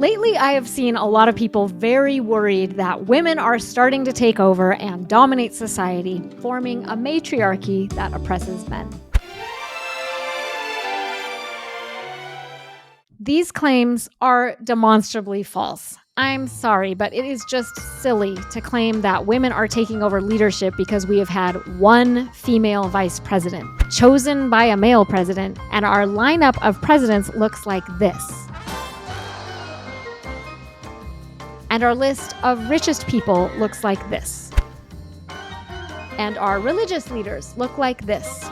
Lately, I have seen a lot of people very worried that women are starting to take over and dominate society, forming a matriarchy that oppresses men. These claims are demonstrably false. I'm sorry, but it is just silly to claim that women are taking over leadership because we have had one female vice president, chosen by a male president, and our lineup of presidents looks like this. And our list of richest people looks like this. And our religious leaders look like this.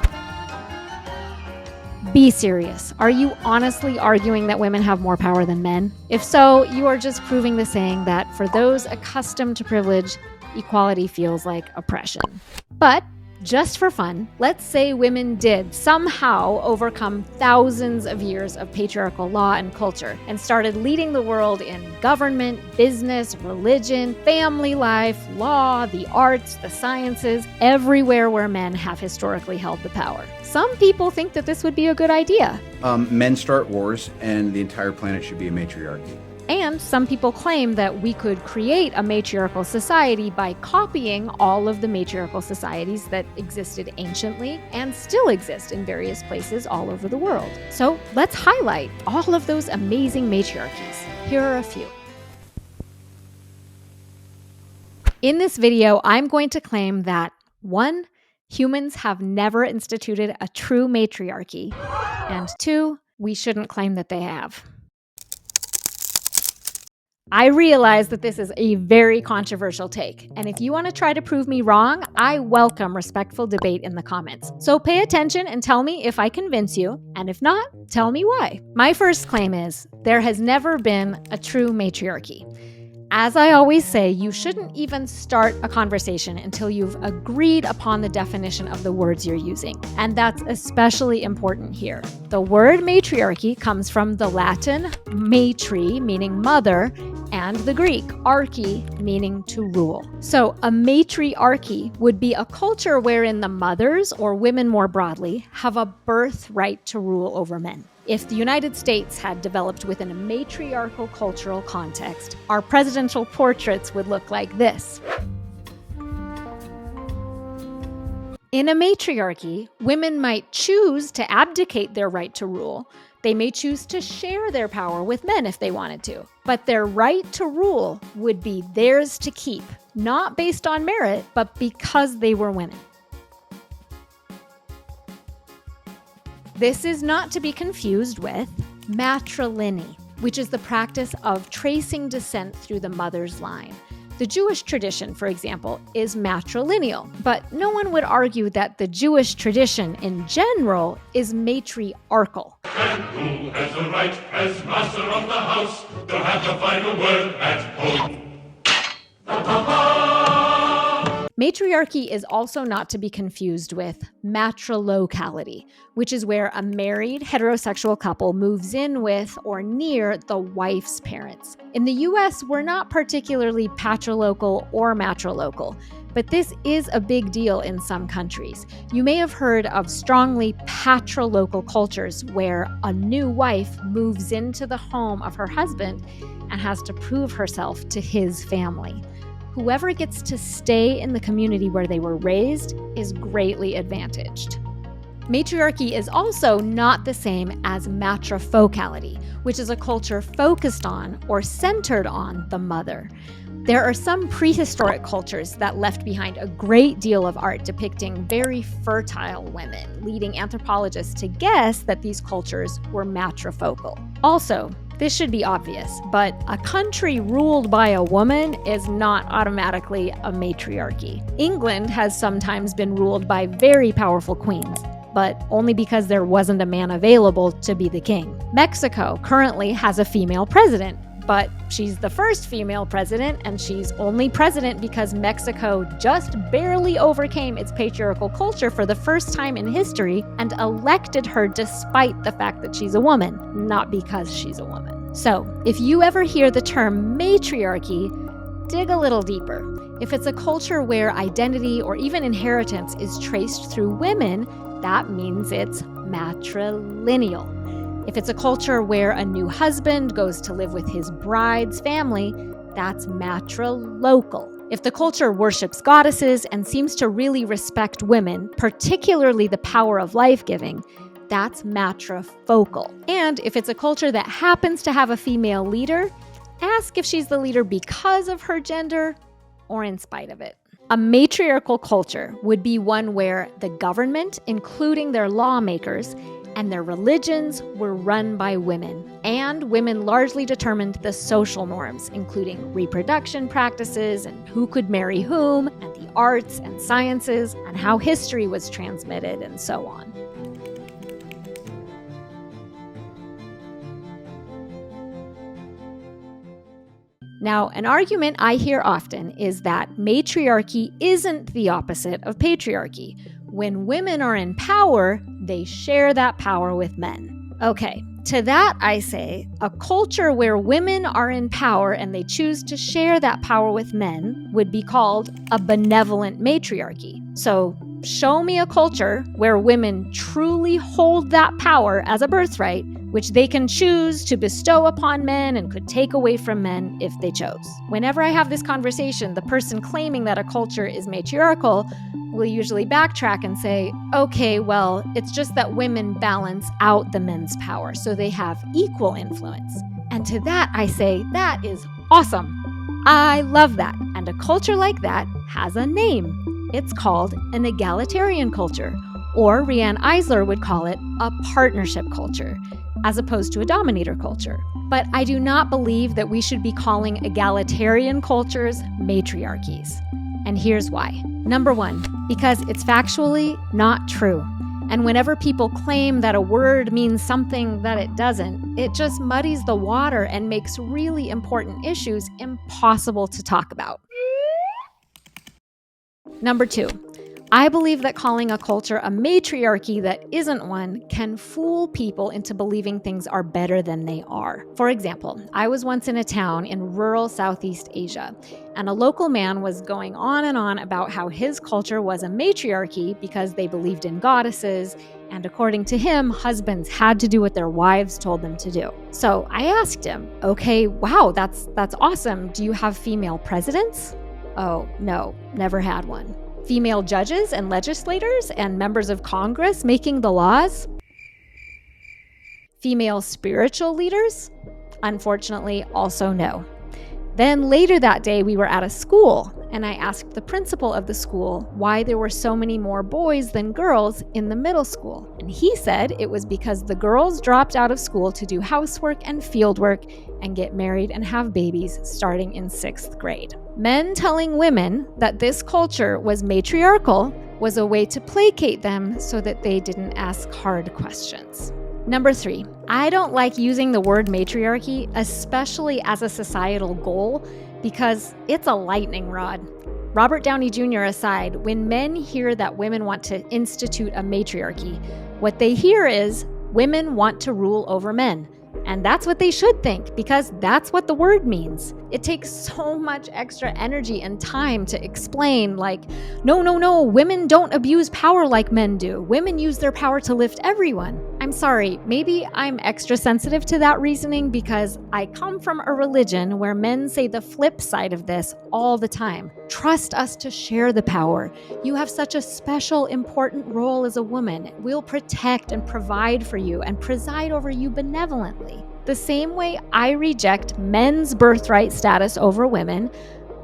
Be serious. Are you honestly arguing that women have more power than men? If so, you are just proving the saying that for those accustomed to privilege, equality feels like oppression. But just for fun, let's say women did somehow overcome thousands of years of patriarchal law and culture and started leading the world in government, business, religion, family life, law, the arts, the sciences, everywhere where men have historically held the power. Some people think that this would be a good idea. Men start wars and the entire planet should be a matriarchy. And some people claim that we could create a matriarchal society by copying all of the matriarchal societies that existed anciently and still exist in various places all over the world. So let's highlight all of those amazing matriarchies. Here are a few. In this video, I'm going to claim that 1. Humans have never instituted a true matriarchy, and 2. We shouldn't claim that they have. I realize that this is a very controversial take, and if you want to try to prove me wrong, I welcome respectful debate in the comments. So pay attention and tell me if I convince you, and if not, tell me why. My first claim is, there has never been a true matriarchy. As I always say, you shouldn't even start a conversation until you've agreed upon the definition of the words you're using. And that's especially important here. The word matriarchy comes from the Latin matri, meaning mother, and the Greek archi, meaning to rule. So a matriarchy would be a culture wherein the mothers, or women more broadly, have a birthright to rule over men. If the United States had developed within a matriarchal cultural context, our presidential portraits would look like this. In a matriarchy, women might choose to abdicate their right to rule. They may choose to share their power with men if they wanted to. But their right to rule would be theirs to keep, not based on merit, but because they were women. This is not to be confused with Matriliny, which is the practice of tracing descent through the mother's line. The Jewish tradition, for example, is matrilineal, but no one would argue that the Jewish tradition in general is matriarchal. And who has the right, as master of the house, to have the final word at home? Matriarchy is also not to be confused with Matrilocality, which is where a married heterosexual couple moves in with or near the wife's parents. In the US, we're not particularly patrilocal or matrilocal, but this is a big deal in some countries. You may have heard of strongly patrilocal cultures where a new wife moves into the home of her husband and has to prove herself to his family. Whoever gets to stay in the community where they were raised is greatly advantaged. Matriarchy is also not the same as Matrifocality, which is a culture focused on or centered on the mother. There are some prehistoric cultures that left behind a great deal of art depicting very fertile women, leading anthropologists to guess that these cultures were matrifocal. Also, this should be obvious, but a country ruled by a woman is not automatically a matriarchy. England has sometimes been ruled by very powerful queens, but only because there wasn't a man available to be the king. Mexico currently has a female president, but she's the first female president, and she's only president because Mexico just barely overcame its patriarchal culture for the first time in history and elected her despite the fact that she's a woman, not because she's a woman. So, if you ever hear the term matriarchy, dig a little deeper. If it's a culture where identity or even inheritance is traced through women, that means it's matrilineal. If it's a culture where a new husband goes to live with his bride's family, that's matrilocal. If the culture worships goddesses and seems to really respect women, particularly the power of life-giving, that's matrifocal. And if it's a culture that happens to have a female leader, ask if she's the leader because of her gender or in spite of it. A matriarchal culture would be one where the government, including their lawmakers, and their religions were run by women, and women largely determined the social norms, including reproduction practices and who could marry whom, and the arts and sciences, and how history was transmitted, and so on. Now, an argument I hear often is that matriarchy isn't the opposite of patriarchy. When women are in power, they share that power with men. Okay, to that I say, a culture where women are in power and they choose to share that power with men would be called a benevolent matriarchy. So, show me a culture where women truly hold that power as a birthright, which they can choose to bestow upon men and could take away from men if they chose. Whenever I have this conversation, the person claiming that a culture is matriarchal will usually backtrack and say, okay, well, it's just that women balance out the men's power, so they have equal influence. And to that, I say, that is awesome. I love that. And a culture like that has a name. It's called an egalitarian culture, or Riane Eisler would call it a partnership culture, as opposed to a dominator culture. But I do not believe that we should be calling egalitarian cultures matriarchies. And here's why. Number one, because it's factually not true. And whenever people claim that a word means something that it doesn't, it just muddies the water and makes really important issues impossible to talk about. Number two, I believe that calling a culture a matriarchy that isn't one can fool people into believing things are better than they are. For example, I was once in a town in rural Southeast Asia, and a local man was going on and on about how his culture was a matriarchy because they believed in goddesses, and according to him, husbands had to do what their wives told them to do. So I asked him, okay, wow, that's awesome. Do you have female presidents? Oh, no, never had one. Female judges and legislators and members of Congress making the laws? Female spiritual leaders? Unfortunately, also no. Then later that day, we were at a school, and I asked the principal of the school why there were so many more boys than girls in the middle school. And he said it was because the girls dropped out of school to do housework and fieldwork and get married and have babies starting in 6th grade. Men telling women that this culture was matriarchal was a way to placate them so that they didn't ask hard questions. Number 3, I don't like using the word matriarchy, especially as a societal goal, because it's a lightning rod. Robert Downey Jr. aside, when men hear that women want to institute a matriarchy, what they hear is women want to rule over men. And that's what they should think, because that's what the word means. It takes so much extra energy and time to explain, like, no, women don't abuse power like men do. Women use their power to lift everyone. I'm sorry, maybe I'm extra sensitive to that reasoning because I come from a religion where men say the flip side of this all the time. Trust us to share the power. You have such a special, important role as a woman. We'll protect and provide for you and preside over you benevolently. The same way I reject men's birthright status over women,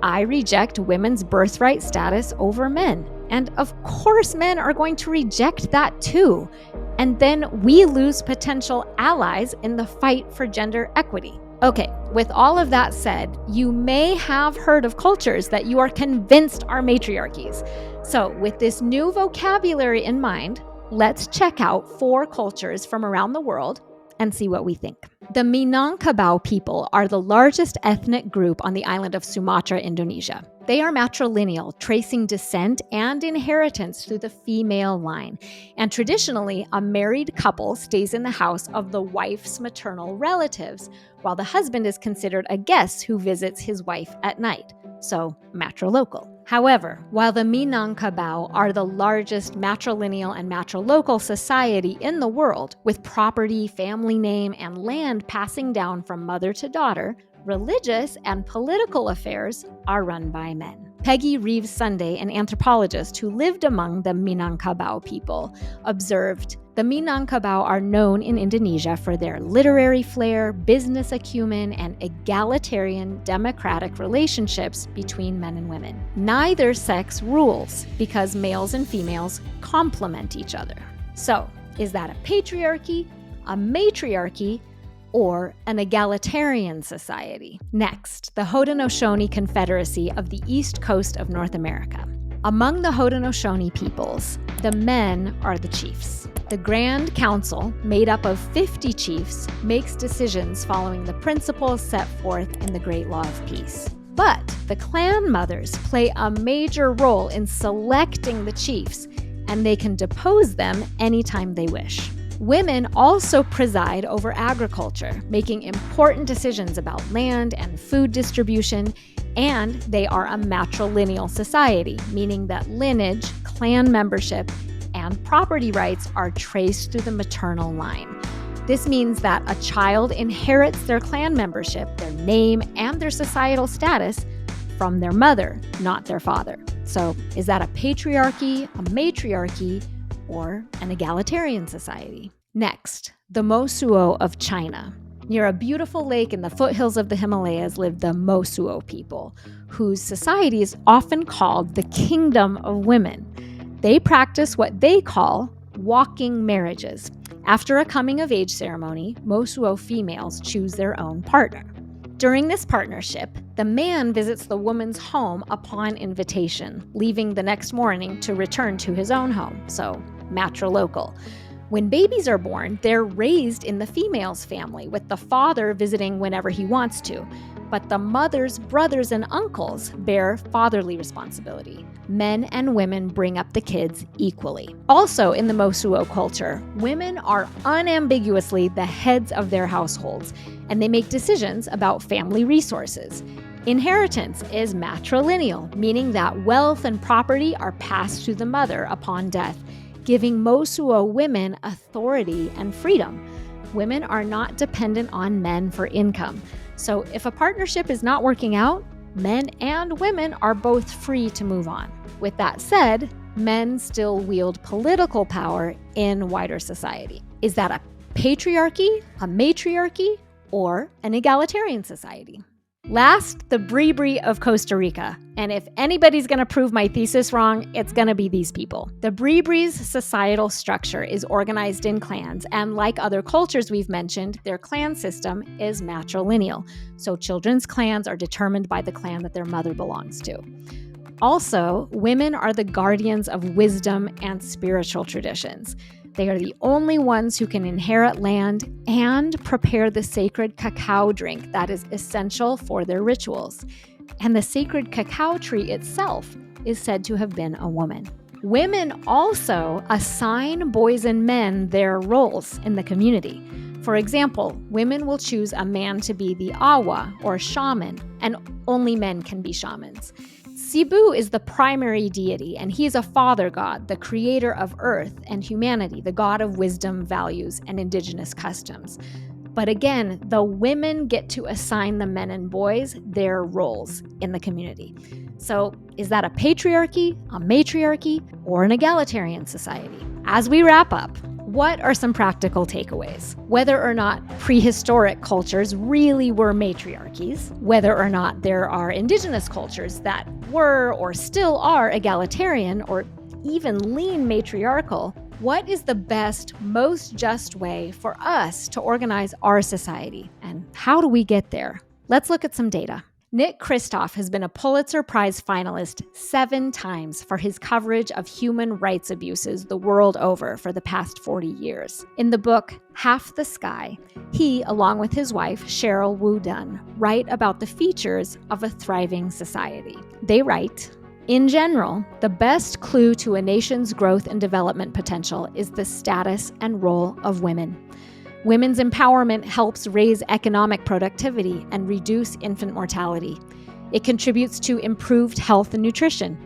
I reject women's birthright status over men. And of course, men are going to reject that too. And then we lose potential allies in the fight for gender equity. Okay, with all of that said, you may have heard of cultures that you are convinced are matriarchies. So with this new vocabulary in mind, let's check out 4 cultures from around the world and see what we think. The Minangkabau people are the largest ethnic group on the island of Sumatra, Indonesia. They are matrilineal, tracing descent and inheritance through the female line. And traditionally, a married couple stays in the house of the wife's maternal relatives, while the husband is considered a guest who visits his wife at night. So, matrilocal. However, while the Minangkabau are the largest matrilineal and matrilocal society in the world, with property, family name, and land passing down from mother to daughter, religious and political affairs are run by men. Peggy Reeves Sunday, an anthropologist who lived among the Minangkabau people, observed, "The Minangkabau are known in Indonesia for their literary flair, business acumen, and egalitarian democratic relationships between men and women. Neither sex rules because males and females complement each other." So, is that a patriarchy, a matriarchy, or an egalitarian society? Next, the Haudenosaunee Confederacy of the east coast of North America. Among the Haudenosaunee peoples, the men are the chiefs. The Grand Council, made up of 50 chiefs, makes decisions following the principles set forth in the Great Law of Peace. But the clan mothers play a major role in selecting the chiefs, and they can depose them anytime they wish. Women also preside over agriculture, making important decisions about land and food distribution, and they are a matrilineal society, meaning that lineage, clan membership, and property rights are traced through the maternal line. This means that a child inherits their clan membership, their name, and their societal status from their mother, not their father. So, is that a patriarchy, a matriarchy, or an egalitarian society? Next, the Mosuo of China. Near a beautiful lake in the foothills of the Himalayas live the Mosuo people, whose society is often called the Kingdom of Women. They practice what they call walking marriages. After a coming-of-age ceremony, Mosuo females choose their own partner. During this partnership, the man visits the woman's home upon invitation, leaving the next morning to return to his own home, so matrilocal. When babies are born, they're raised in the female's family, with the father visiting whenever he wants to. But the mother's brothers and uncles bear fatherly responsibility. Men and women bring up the kids equally. Also, in the Mosuo culture, women are unambiguously the heads of their households, and they make decisions about family resources. Inheritance is matrilineal, meaning that wealth and property are passed to the mother upon death, giving Mosuo women authority and freedom. Women are not dependent on men for income. So if a partnership is not working out, men and women are both free to move on. With that said, men still wield political power in wider society. Is that a patriarchy, a matriarchy, or an egalitarian society? Last, the Bribri of Costa Rica. And if anybody's going to prove my thesis wrong, it's going to be these people. The Bribri's societal structure is organized in clans, and like other cultures we've mentioned, their clan system is matrilineal. So children's clans are determined by the clan that their mother belongs to. Also, women are the guardians of wisdom and spiritual traditions. They are the only ones who can inherit land and prepare the sacred cacao drink that is essential for their rituals. And the sacred cacao tree itself is said to have been a woman. Women also assign boys and men their roles in the community. For example, women will choose a man to be the awa, or shaman, and only men can be shamans. Cebu is the primary deity, and he is a father god, the creator of earth and humanity, the god of wisdom, values, and indigenous customs. But again, the women get to assign the men and boys their roles in the community. So is that a patriarchy, a matriarchy, or an egalitarian society? As we wrap up, what are some practical takeaways? Whether or not prehistoric cultures really were matriarchies, whether or not there are indigenous cultures that were or still are egalitarian or even lean matriarchal, what is the best, most just way for us to organize our society? And how do we get there? Let's look at some data. Nick Kristof has been a Pulitzer Prize finalist 7 times for his coverage of human rights abuses the world over for the past 40 years. In the book, Half the Sky, he, along with his wife, Sheryl WuDunn, write about the features of a thriving society. They write, "In general, the best clue to a nation's growth and development potential is the status and role of women. Women's empowerment helps raise economic productivity and reduce infant mortality. It contributes to improved health and nutrition.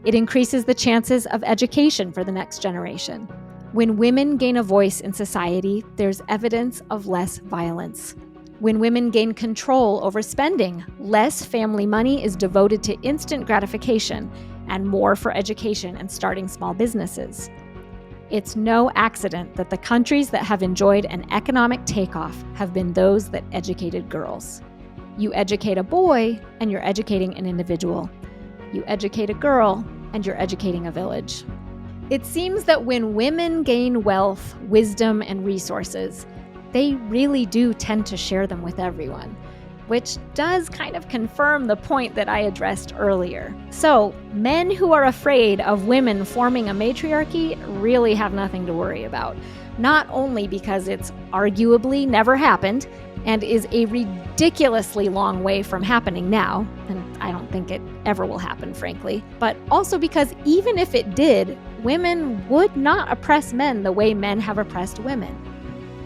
It increases the chances of education for the next generation. When women gain a voice in society, there's evidence of less violence. When women gain control over spending, less family money is devoted to instant gratification and more for education and starting small businesses. It's no accident that the countries that have enjoyed an economic takeoff have been those that educated girls. You educate a boy, and you're educating an individual. You educate a girl, and you're educating a village." It seems that when women gain wealth, wisdom, and resources, they really do tend to share them with everyone, which does kind of confirm the point that I addressed earlier. So, men who are afraid of women forming a matriarchy really have nothing to worry about. Not only because it's arguably never happened and is a ridiculously long way from happening now, and I don't think it ever will happen, frankly, but also because even if it did, women would not oppress men the way men have oppressed women.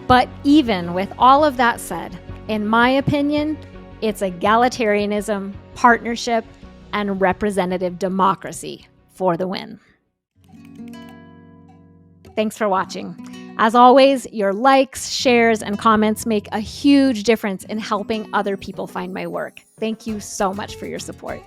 But even with all of that said, in my opinion, it's egalitarianism, partnership, and representative democracy for the win. Thanks for watching. As always, your likes, shares, and comments make a huge difference in helping other people find my work. Thank you so much for your support.